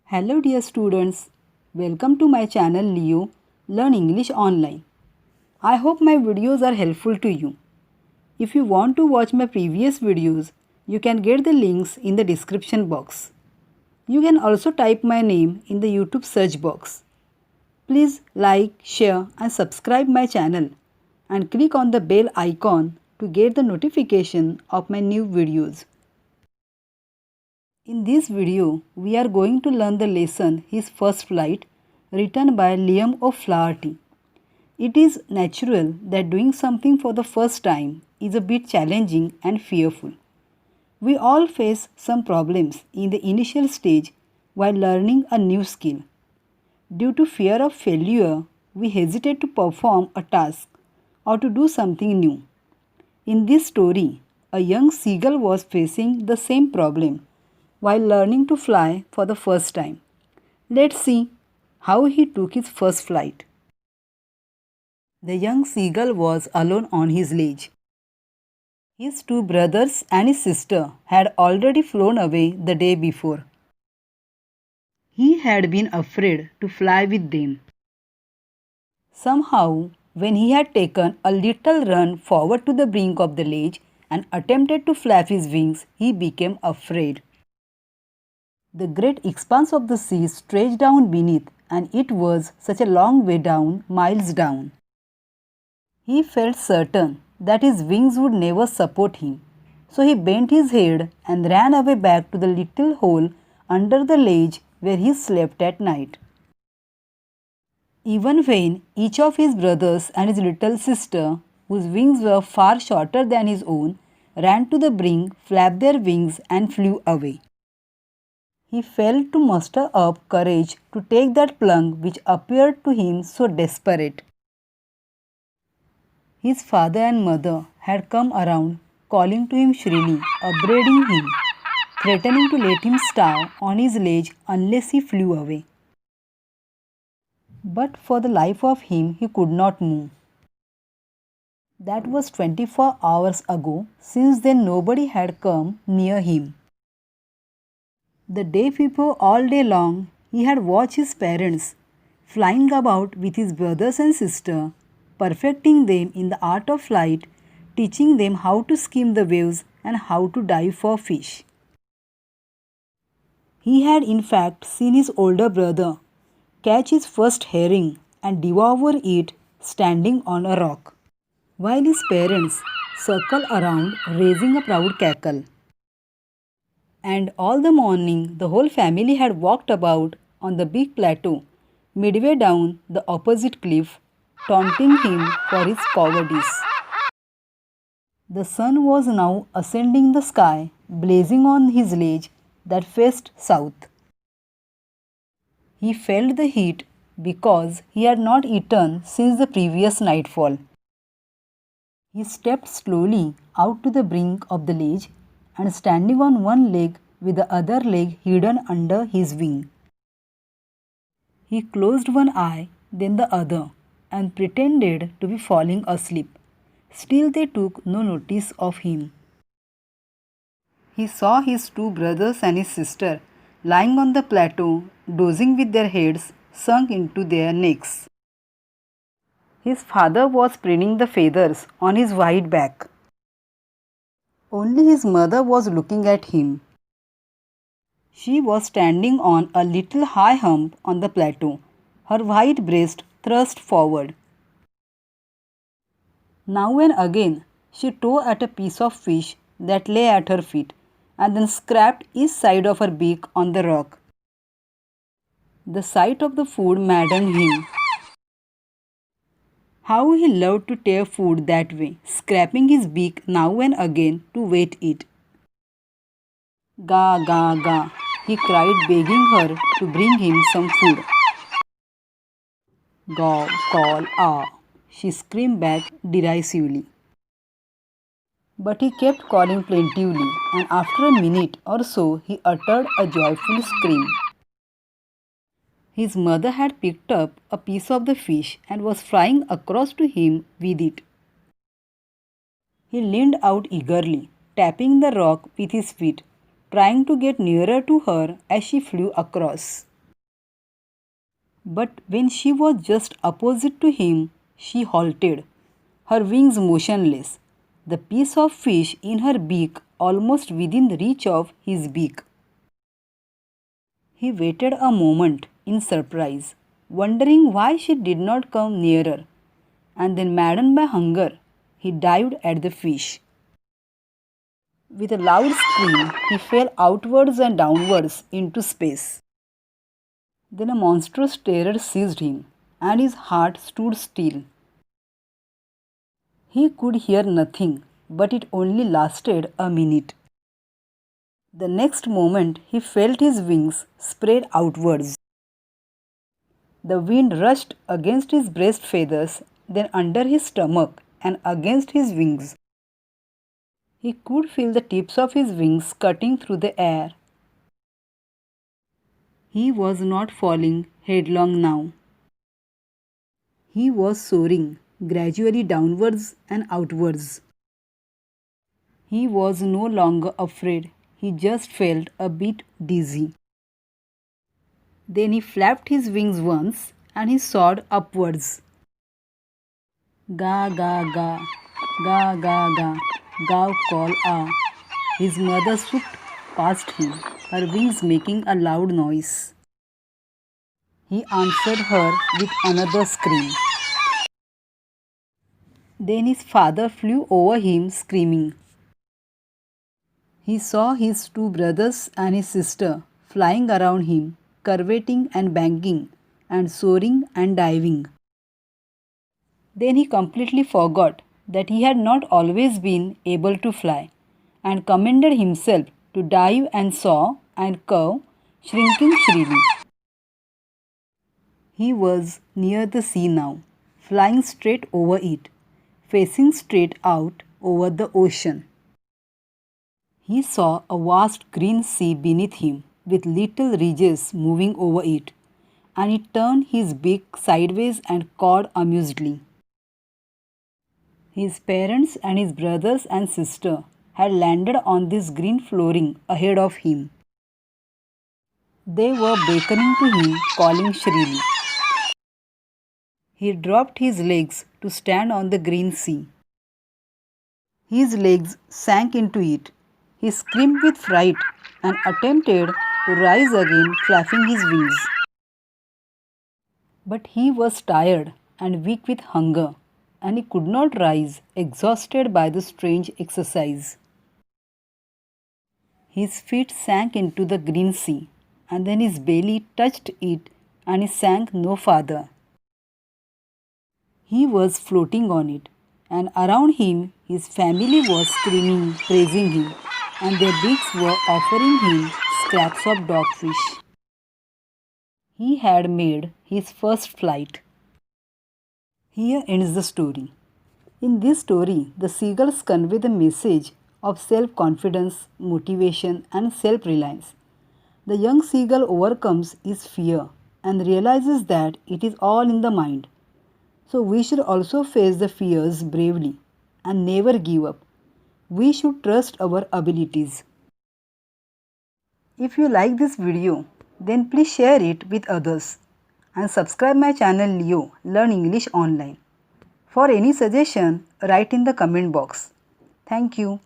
Hello dear students, welcome to my channel Leo Learn English Online. I hope my videos are helpful to you. If you want to watch my previous videos, you can get the links in the description box. You can also type my name in the YouTube search box. Please like, share and subscribe my channel and click on the bell icon to get the notification of my new videos. In this video, we are going to learn the lesson His First Flight, written by Liam O'Flaherty. It is natural that doing something for the first time is a bit challenging and fearful. We all face some problems in the initial stage while learning a new skill. Due to fear of failure, we hesitate to perform a task or to do something new. In this story, a young seagull was facing the same problem while learning to fly for the first time. Let's see how he took his first flight. The young seagull was alone on his ledge. His two brothers and his sister had already flown away the day before. He had been afraid to fly with them. Somehow, when he had taken a little run forward to the brink of the ledge and attempted to flap his wings, he became afraid. The great expanse of the sea stretched down beneath, and it was such a long way down, miles down. He felt certain that his wings would never support him, so he bent his head and ran away back to the little hole under the ledge where he slept at night. Even when each of his brothers and his little sister, whose wings were far shorter than his own, ran to the brink, flapped their wings, and flew away. He failed to muster up courage to take that plunge which appeared to him so desperate. His father and mother had come around, calling to him shrilly, upbraiding him, threatening to let him starve on his ledge unless he flew away. But for the life of him he could not move. That was 24 hours ago. Since then nobody had come near him. The day before, all day long, he had watched his parents flying about with his brothers and sister, perfecting them in the art of flight, teaching them how to skim the waves and how to dive for fish. He had in fact seen his older brother catch his first herring and devour it standing on a rock, while his parents circled around raising a proud cackle. And all the morning the whole family had walked about on the big plateau midway down the opposite cliff, taunting him for his cowardice. The sun was now ascending the sky, blazing on his ledge that faced south. He felt the heat because he had not eaten since the previous nightfall. He stepped slowly out to the brink of the ledge and standing on one leg with the other leg hidden under his wing. He closed one eye, then the other, and pretended to be falling asleep. Still they took no notice of him. He saw his two brothers and his sister lying on the plateau, dozing with their heads sunk into their necks. His father was preening the feathers on his white back. Only his mother was looking at him. She was standing on a little high hump on the plateau, her white breast thrust forward. Now and again she tore at a piece of fish that lay at her feet and then scraped each side of her beak on the rock. The sight of the food maddened him. How he loved to tear food that way, scraping his beak now and again to wet it. Ga, ga, ga, he cried, begging her to bring him some food. Gaw, call, ah, she screamed back derisively. But he kept calling plaintively, and after a minute or so he uttered a joyful scream. His mother had picked up a piece of the fish and was flying across to him with it. He leaned out eagerly, tapping the rock with his feet, trying to get nearer to her as she flew across. But when she was just opposite to him, she halted, her wings motionless, the piece of fish in her beak almost within reach of his beak. He waited a moment in surprise, wondering why she did not come nearer, and then, maddened by hunger, he dived at the fish. With a loud scream, he fell outwards and downwards into space. Then a monstrous terror seized him, and his heart stood still. He could hear nothing, but it only lasted a minute. The next moment, he felt his wings spread outwards. The wind rushed against his breast feathers, then under his stomach and against his wings. He could feel the tips of his wings cutting through the air. He was not falling headlong now. He was soaring gradually downwards and outwards. He was no longer afraid, he just felt a bit dizzy. Then he flapped his wings once and he soared upwards. Ga ga ga, ga ga ga, gav call ah. His mother swooped past him, her wings making a loud noise. He answered her with another scream. Then his father flew over him screaming. He saw his two brothers and his sister flying around him, curveting and banking, and soaring and diving. Then he completely forgot that he had not always been able to fly, and commended himself to dive and soar and curve, shrinking shrilly. He was near the sea now, flying straight over it, facing straight out over the ocean. He saw a vast green sea beneath him with little ridges moving over it, and he turned his beak sideways and cawed amusedly. His parents and his brothers and sister had landed on this green flooring ahead of him. They were beckoning to him, calling shrilly. He dropped his legs to stand on the green sea. His legs sank into it. He screamed with fright and attempted to rise again, flapping his wings. But he was tired and weak with hunger, and he could not rise, exhausted by the strange exercise. His feet sank into the green sea, and then his belly touched it, and he sank no farther. He was floating on it, and around him his family was screaming, praising him, and their beaks were offering him scraps of dogfish. He had made his first flight. Here ends the story. In this story, the seagulls convey the message of self-confidence, motivation, and self-reliance. The young seagull overcomes his fear and realizes that it is all in the mind. So we should also face the fears bravely and never give up. We should trust our abilities. If you like this video, then please share it with others and subscribe my channel Leo Learn English Online. For any suggestion, write in the comment box. Thank you.